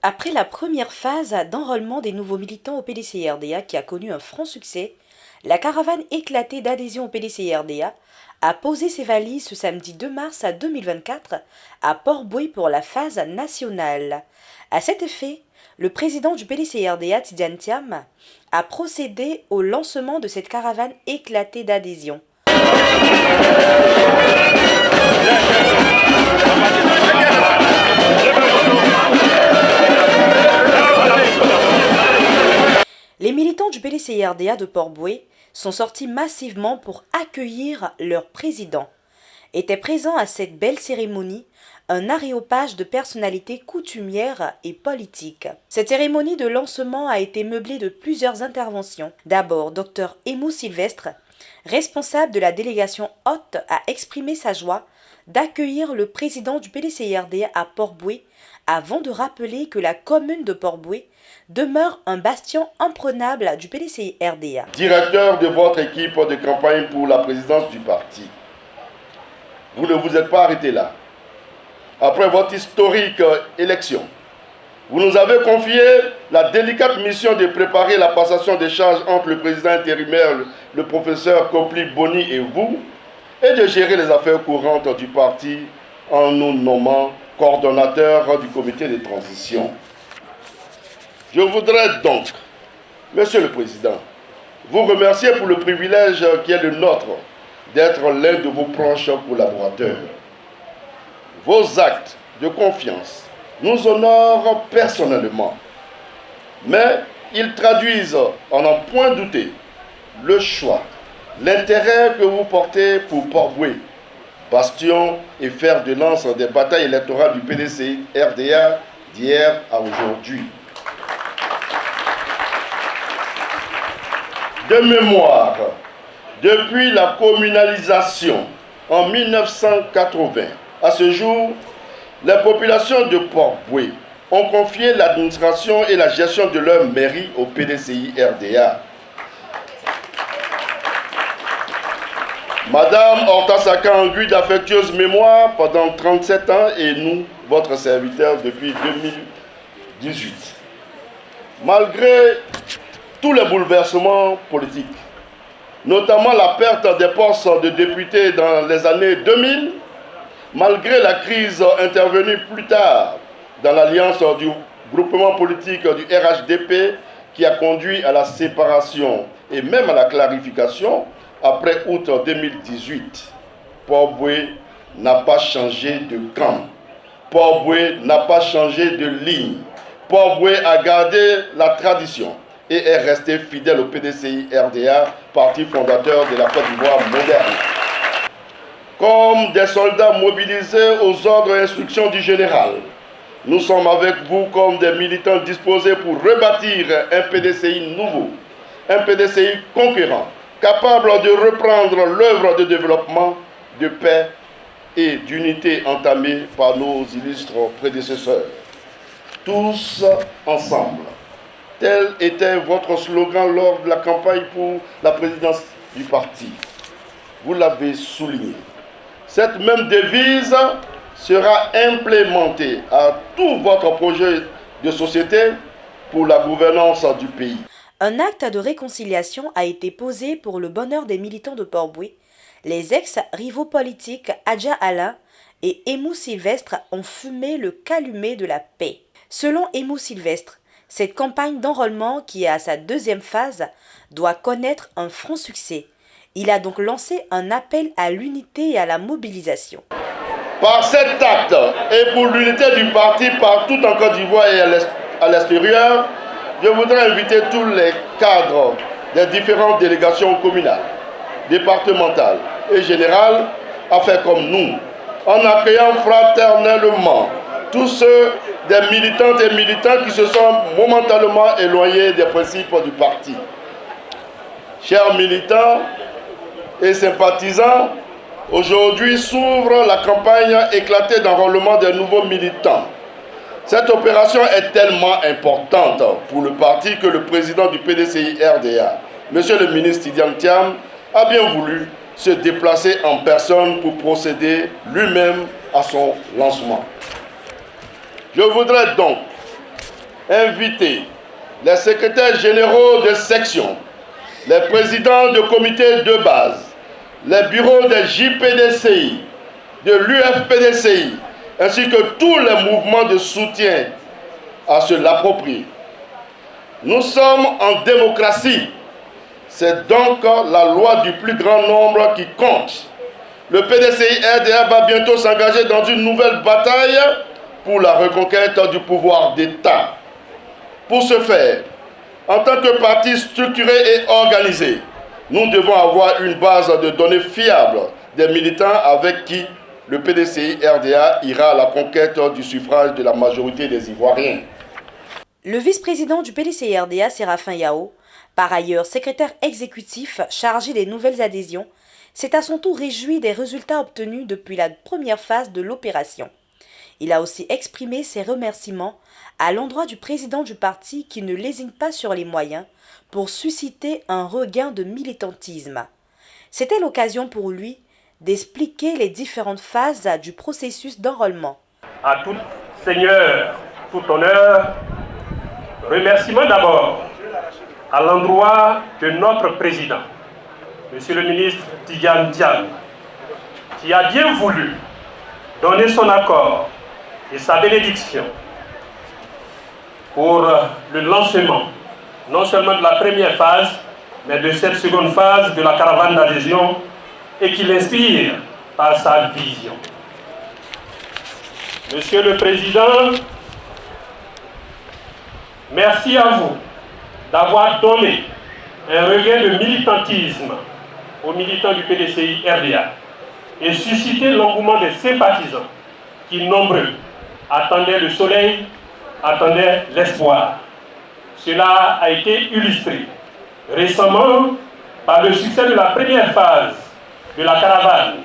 Après la première phase d'enrôlement des nouveaux militants au PDCI-RDA qui a connu un franc succès, la caravane éclatée d'adhésion au PDCI-RDA a posé ses valises ce samedi 2 mars 2024 à Port-Bouët pour la phase nationale. À cet effet, le président du PDCI-RDA, Tidiane Thiam, a procédé au lancement de cette caravane éclatée d'adhésion. Les militants du PDCI-RDA de Port-Bouët sont sortis massivement pour accueillir leur président. Était présent à cette belle cérémonie un aréopage de personnalités coutumières et politiques. Cette cérémonie de lancement a été meublée de plusieurs interventions. D'abord, Dr Emou Sylvestre, responsable de la délégation hôte, a exprimé sa joie d'accueillir le président du PDCI-RDA à Port-Bouët avant de rappeler que la commune de Port-Bouët demeure un bastion imprenable du PDCI-RDA. Directeur de votre équipe de campagne pour la présidence du parti, vous ne vous êtes pas arrêté là. Après votre historique élection, vous nous avez confié la délicate mission de préparer la passation des charges entre le président intérimaire, le professeur Kopli Boni et vous, et de gérer les affaires courantes du parti en nous nommant coordonnateur du comité de transition. Je voudrais donc, Monsieur le Président, vous remercier pour le privilège qui est le nôtre d'être l'un de vos proches collaborateurs. Vos actes de confiance nous honorent personnellement, mais ils traduisent, en n'en point douter, le choix, l'intérêt que vous portez pour Port-Bouët, bastion et fer de lance des batailles électorales du PDCI-RDA d'hier à aujourd'hui. De mémoire, depuis la communalisation en 1980, à ce jour, les populations de Port-Bouët ont confié l'administration et la gestion de leur mairie au PDCI-RDA. Madame Horta Angui d'affectueuse mémoire pendant 37 ans et nous, votre serviteur, depuis 2018. Malgré tous les bouleversements politiques, notamment la perte des postes de députés dans les années 2000, malgré la crise intervenue plus tard dans l'alliance du groupement politique du RHDP qui a conduit à la séparation et même à la clarification après août 2018, Port-Bouët n'a pas changé de camp. Port-Bouët n'a pas changé de ligne. Port-Bouët a gardé la tradition et est resté fidèle au PDCI-RDA, parti fondateur de la Côte d'Ivoire moderne. Comme des soldats mobilisés aux ordres et instructions du général, nous sommes avec vous comme des militants disposés pour rebâtir un PDCI nouveau, un PDCI conquérant, capable de reprendre l'œuvre de développement, de paix et d'unité entamée par nos illustres prédécesseurs. Tous ensemble. Tel était votre slogan lors de la campagne pour la présidence du parti. Vous l'avez souligné. Cette même devise sera implémentée à tout votre projet de société pour la gouvernance du pays. Un acte de réconciliation a été posé pour le bonheur des militants de Port-Bouët. Les ex-rivaux politiques Adja Alain et Emou Sylvestre ont fumé le calumet de la paix. Selon Emou Sylvestre, cette campagne d'enrôlement, qui est à sa deuxième phase, doit connaître un franc succès. Il a donc lancé un appel à l'unité et à la mobilisation. Par cet acte et pour l'unité du parti partout en Côte d'Ivoire et à l'extérieur, je voudrais inviter tous les cadres des différentes délégations communales, départementales et générales à faire comme nous, en accueillant fraternellement tous ceux des militantes et militants qui se sont momentanément éloignés des principes du parti. Chers militants et sympathisants, aujourd'hui s'ouvre la campagne éclatée d'enrôlement des nouveaux militants. Cette opération est tellement importante pour le parti que le président du PDCI-RDA, Monsieur le ministre Tidiane Thiam, a bien voulu se déplacer en personne pour procéder lui-même à son lancement. Je voudrais donc inviter les secrétaires généraux de section, les présidents de comités de base, les bureaux des JPDCI, de l'UFPDCI, ainsi que tous les mouvements de soutien à se l'approprier. Nous sommes en démocratie. C'est donc la loi du plus grand nombre qui compte. Le PDCI-RDA va bientôt s'engager dans une nouvelle bataille pour la reconquête du pouvoir d'État. Pour ce faire, en tant que parti structuré et organisé, nous devons avoir une base de données fiable des militants avec qui le PDCI-RDA ira à la conquête du suffrage de la majorité des Ivoiriens. Le vice-président du PDCI-RDA, Séraphin Yao, par ailleurs secrétaire exécutif chargé des nouvelles adhésions, s'est à son tour réjoui des résultats obtenus depuis la première phase de l'opération. Il a aussi exprimé ses remerciements à l'endroit du président du parti qui ne lésine pas sur les moyens pour susciter un regain de militantisme. C'était l'occasion pour lui d'expliquer les différentes phases du processus d'enrôlement. À tout seigneur, tout honneur, remerciement d'abord à l'endroit de notre président, Monsieur le ministre Tidjane Diagne, qui a bien voulu donner son accord et sa bénédiction pour le lancement, non seulement de la première phase, mais de cette seconde phase de la caravane d'adhésion et qui l'inspire par sa vision. Monsieur le Président, merci à vous d'avoir donné un regain de militantisme aux militants du PDCI-RDA et suscité l'engouement des sympathisants qui, nombreux, attendaient le soleil, attendaient l'espoir. Cela a été illustré récemment par le succès de la première phase de la caravane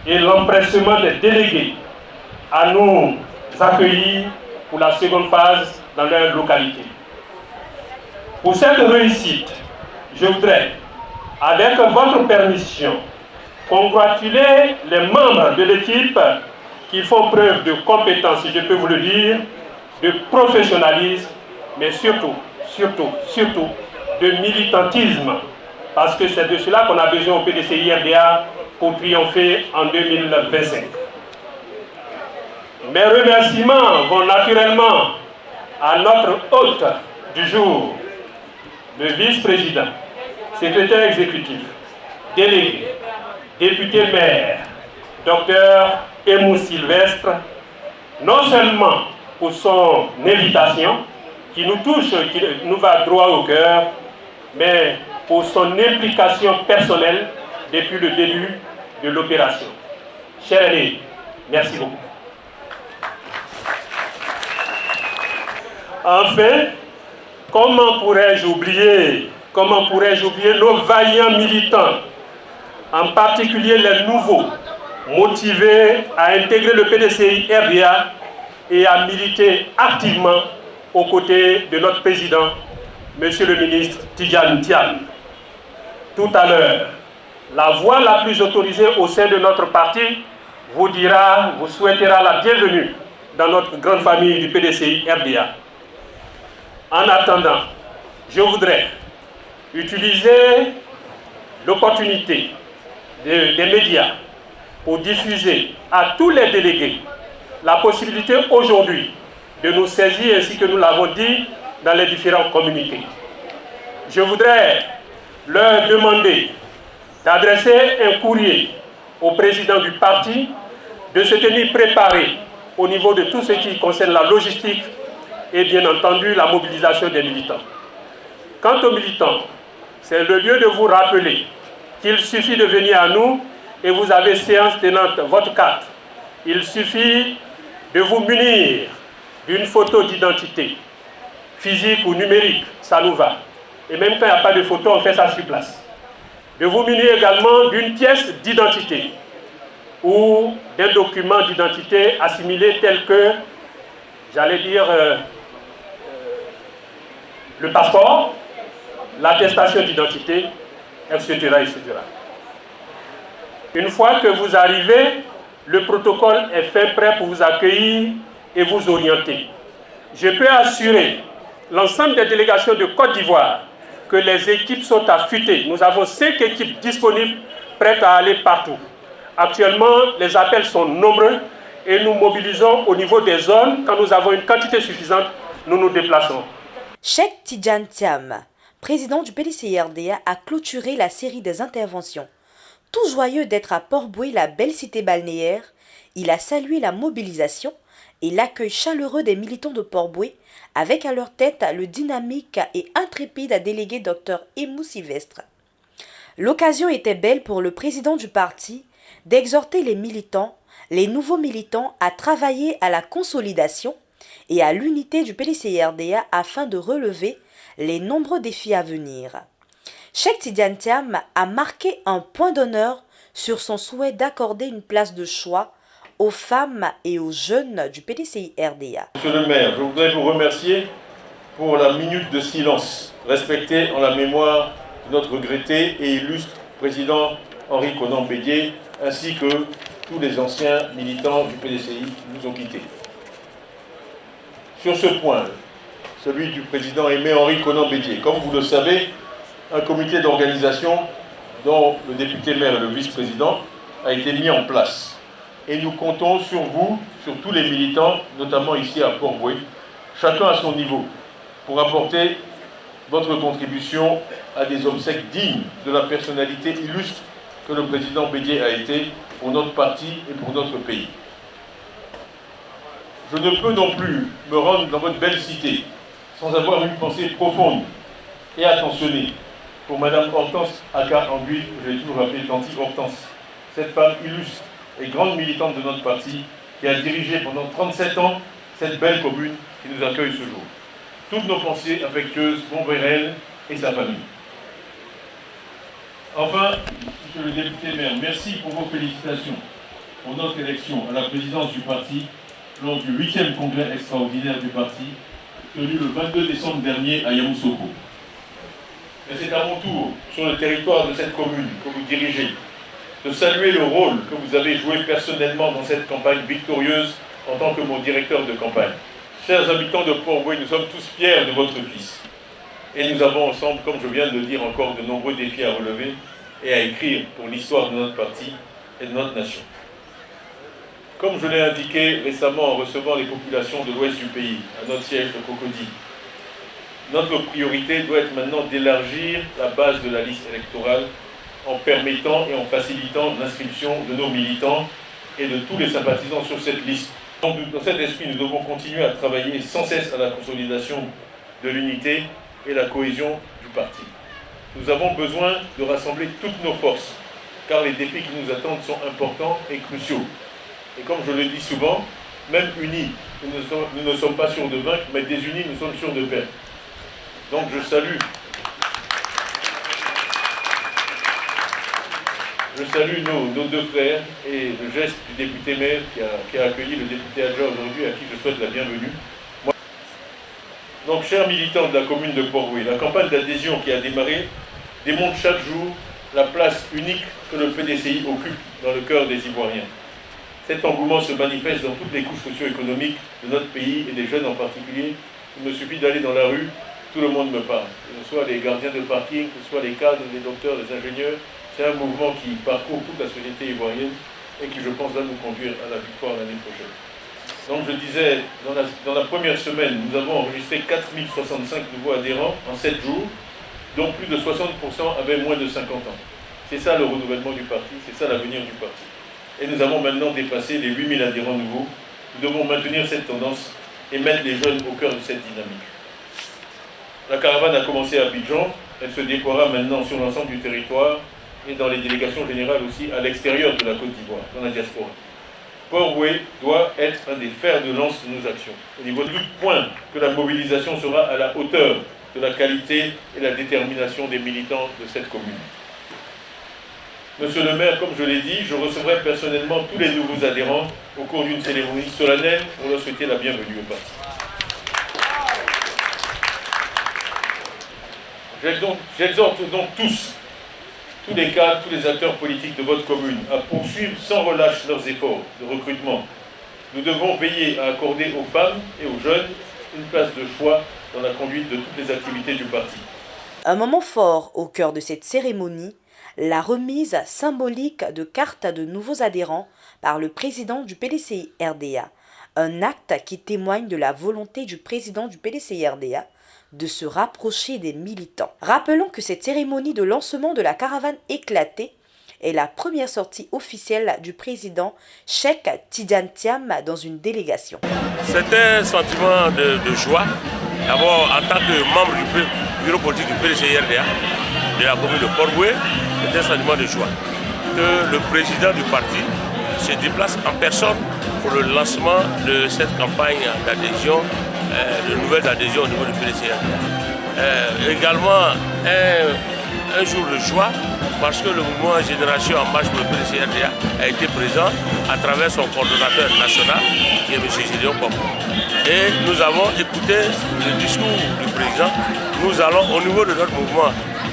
et l'empressement des délégués à nous accueillir pour la seconde phase dans leur localité. Pour cette réussite, je voudrais, avec votre permission, congratuler les membres de l'équipe qui font preuve de compétence, si je peux vous le dire, de professionnalisme, mais surtout de militantisme, parce que c'est de cela qu'on a besoin au PDCI-RDA pour triompher en 2025. Mes remerciements vont naturellement à notre hôte du jour, le vice-président, secrétaire exécutif, délégué, député maire, docteur Emou Sylvestre, non seulement pour son invitation, qui nous touche, qui nous va droit au cœur, mais pour son implication personnelle depuis le début de l'opération. Chers amis, merci beaucoup. Enfin, comment pourrais-je oublier nos vaillants militants, en particulier les nouveaux, motivés à intégrer le PDCI-RDA et à militer activement aux côtés de notre président, Monsieur le ministre Tidjane Diagne. Tout à l'heure, la voix la plus autorisée au sein de notre parti vous souhaitera la bienvenue dans notre grande famille du PDCI-RDA. En attendant, je voudrais utiliser l'opportunité des médias pour diffuser à tous les délégués la possibilité aujourd'hui de nous saisir ainsi que nous l'avons dit dans les différents communiqués. Je voudrais leur demander d'adresser un courrier au président du parti, de se tenir préparé au niveau de tout ce qui concerne la logistique et bien entendu la mobilisation des militants. Quant aux militants, c'est le lieu de vous rappeler qu'il suffit de venir à nous et vous avez séance tenante votre carte. Il suffit de vous munir d'une photo d'identité, physique ou numérique, ça nous va. Et même quand il n'y a pas de photo, on fait ça sur place. De vous munir également d'une pièce d'identité ou d'un document d'identité assimilé tel que, j'allais dire, le passeport, l'attestation d'identité, etc., etc. Une fois que vous arrivez, le protocole est fait prêt pour vous accueillir et vous orienter. Je peux assurer l'ensemble des délégations de Côte d'Ivoire que les équipes sont affûtées. Nous avons 5 équipes disponibles, prêtes à aller partout. Actuellement, les appels sont nombreux et nous mobilisons au niveau des zones. Quand nous avons une quantité suffisante, nous nous déplaçons. Cheikh Tidiane Thiam, président du PDCI-RDA, a clôturé la série des interventions. Tout joyeux d'être à Port-Bouët, la belle cité balnéaire, il a salué la mobilisation et l'accueil chaleureux des militants de Port-Bouët, avec à leur tête le dynamique et intrépide délégué Dr Emou Sylvestre. L'occasion était belle pour le président du parti d'exhorter les nouveaux militants à travailler à la consolidation et à l'unité du PDCI-RDA afin de relever les nombreux défis à venir. Cheikh Tidiane Thiam a marqué un point d'honneur sur son souhait d'accorder une place de choix aux femmes et aux jeunes du PDCI-RDA. Monsieur le maire, je voudrais vous remercier pour la minute de silence respectée en la mémoire de notre regretté et illustre président Henri Konan Bédié, ainsi que tous les anciens militants du PDCI qui nous ont quittés. Sur ce point, celui du président Aimé Henri Konan Bédié, comme vous le savez, un comité d'organisation dont le député maire et le vice-président a été mis en place. Et nous comptons sur vous, sur tous les militants, notamment ici à Port-Bouët, chacun à son niveau, pour apporter votre contribution à des obsèques dignes de la personnalité illustre que le président Bédié a été pour notre parti et pour notre pays. Je ne peux non plus me rendre dans votre belle cité sans avoir une pensée profonde et attentionnée pour Madame Hortense Aka Anguille, que j'ai toujours appelée Tanti Hortense, cette femme illustre et grande militante de notre parti qui a dirigé pendant 37 ans cette belle commune qui nous accueille ce jour. Toutes nos pensées affectueuses vont vers elle et sa famille. Enfin, Monsieur le député maire, merci pour vos félicitations pour notre élection à la présidence du parti lors du 8e congrès extraordinaire du parti tenu le 22 décembre dernier à Yamoussoukro. Mais c'est à mon tour, sur le territoire de cette commune que vous dirigez, de saluer le rôle que vous avez joué personnellement dans cette campagne victorieuse en tant que mon directeur de campagne. Chers habitants de Port-Bouët, nous sommes tous fiers de votre fils. Et nous avons ensemble, comme je viens de le dire, encore de nombreux défis à relever et à écrire pour l'histoire de notre parti et de notre nation. Comme je l'ai indiqué récemment en recevant les populations de l'ouest du pays, à notre siège de Cocody, notre priorité doit être maintenant d'élargir la base de la liste électorale en permettant et en facilitant l'inscription de nos militants et de tous les sympathisants sur cette liste. Donc, dans cet esprit, nous devons continuer à travailler sans cesse à la consolidation de l'unité et la cohésion du parti. Nous avons besoin de rassembler toutes nos forces, car les défis qui nous attendent sont importants et cruciaux. Et comme je le dis souvent, même unis, nous ne sommes pas sûrs de vaincre, mais désunis, nous sommes sûrs de perdre. Donc je salue nos deux frères et le geste du député maire qui a accueilli le député adjoint aujourd'hui, à qui je souhaite la bienvenue. Donc, chers militants de la commune de Port-Bouët, la campagne d'adhésion qui a démarré démontre chaque jour la place unique que le PDCI occupe dans le cœur des Ivoiriens. Cet engouement se manifeste dans toutes les couches socio-économiques de notre pays et des jeunes en particulier. Il me suffit d'aller dans la rue, tout le monde me parle. Que ce soit les gardiens de parking, que ce soit les cadres, les docteurs, les ingénieurs. C'est un mouvement qui parcourt toute la société ivoirienne et qui, je pense, va nous conduire à la victoire l'année prochaine. Donc je disais, dans la première semaine, nous avons enregistré 4065 nouveaux adhérents en 7 jours, dont plus de 60% avaient moins de 50 ans. C'est ça le renouvellement du parti, c'est ça l'avenir du parti. Et nous avons maintenant dépassé les 8000 adhérents nouveaux. Nous devons maintenir cette tendance et mettre les jeunes au cœur de cette dynamique. La caravane a commencé à Abidjan, elle se déploiera maintenant sur l'ensemble du territoire et dans les délégations générales aussi à l'extérieur de la Côte d'Ivoire, dans la diaspora. Port-Bouët doit être un des fers de lance de nos actions. Au niveau de tout point que la mobilisation sera à la hauteur de la qualité et la détermination des militants de cette commune. Monsieur le maire, comme je l'ai dit, je recevrai personnellement tous les nouveaux adhérents au cours d'une cérémonie solennelle pour leur souhaiter la bienvenue au parti. J'exhorte donc tous les cadres, tous les acteurs politiques de votre commune à poursuivre sans relâche leurs efforts de recrutement. Nous devons veiller à accorder aux femmes et aux jeunes une place de choix dans la conduite de toutes les activités du parti. Un moment fort au cœur de cette cérémonie, la remise symbolique de cartes de nouveaux adhérents par le président du PDCI-RDA, un acte qui témoigne de la volonté du président du PDCI-RDA de se rapprocher des militants. Rappelons que cette cérémonie de lancement de la caravane éclatée est la première sortie officielle du président Cheikh Tidiane Thiam dans une délégation. C'est un sentiment de joie. D'abord, en tant que membre du bureau politique du PDCI-RDA, de la commune de Port-Boué, c'est un sentiment de joie que le président du parti se déplace en personne pour le lancement de cette campagne d'adhésion, de nouvelles adhésions au niveau du PDCI-RDA. Également, un jour de joie parce que le mouvement Génération en marche pour le PDCI-RDA a été présent à travers son coordonnateur national, qui est M. Gédéon Bambo. Et nous avons écouté le discours du président. Nous allons, au niveau de notre mouvement,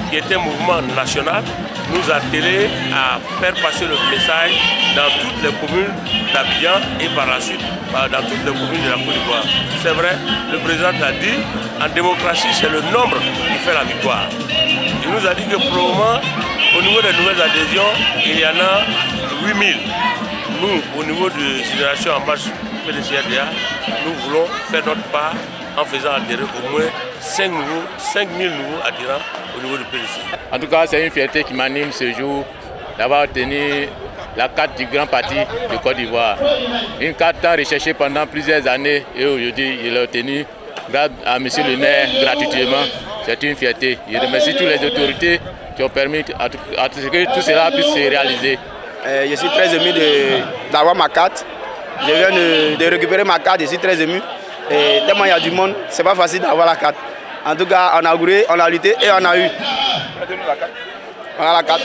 qui est un mouvement national, nous atteler à faire passer le message dans toutes les communes d'Abidjan et par la suite dans toutes les communes de la Côte d'Ivoire. C'est vrai, le président l'a dit, en démocratie, c'est le nombre qui fait la victoire. Il nous a dit que pour le moment, au niveau des nouvelles adhésions, il y en a 8000. Nous, au niveau de Génération en marche PDCI-RDA, nous voulons faire notre part en faisant adhérer au moins 5000 nouveaux adhérents au niveau du PDC. En tout cas, c'est une fierté qui m'anime ce jour d'avoir obtenu la carte du grand parti de Côte d'Ivoire. Une carte tant recherchée pendant plusieurs années et aujourd'hui, il l'a obtenue grâce à M. le maire gratuitement. C'est une fierté. Je remercie toutes les autorités qui ont permis à ce que tout cela puisse se réaliser. Je suis très ému d'avoir ma carte. Je viens de récupérer ma carte, je suis très ému. Et tellement il y a du monde, c'est pas facile d'avoir la carte. En tout cas, on a lutté et on a eu. On a la carte.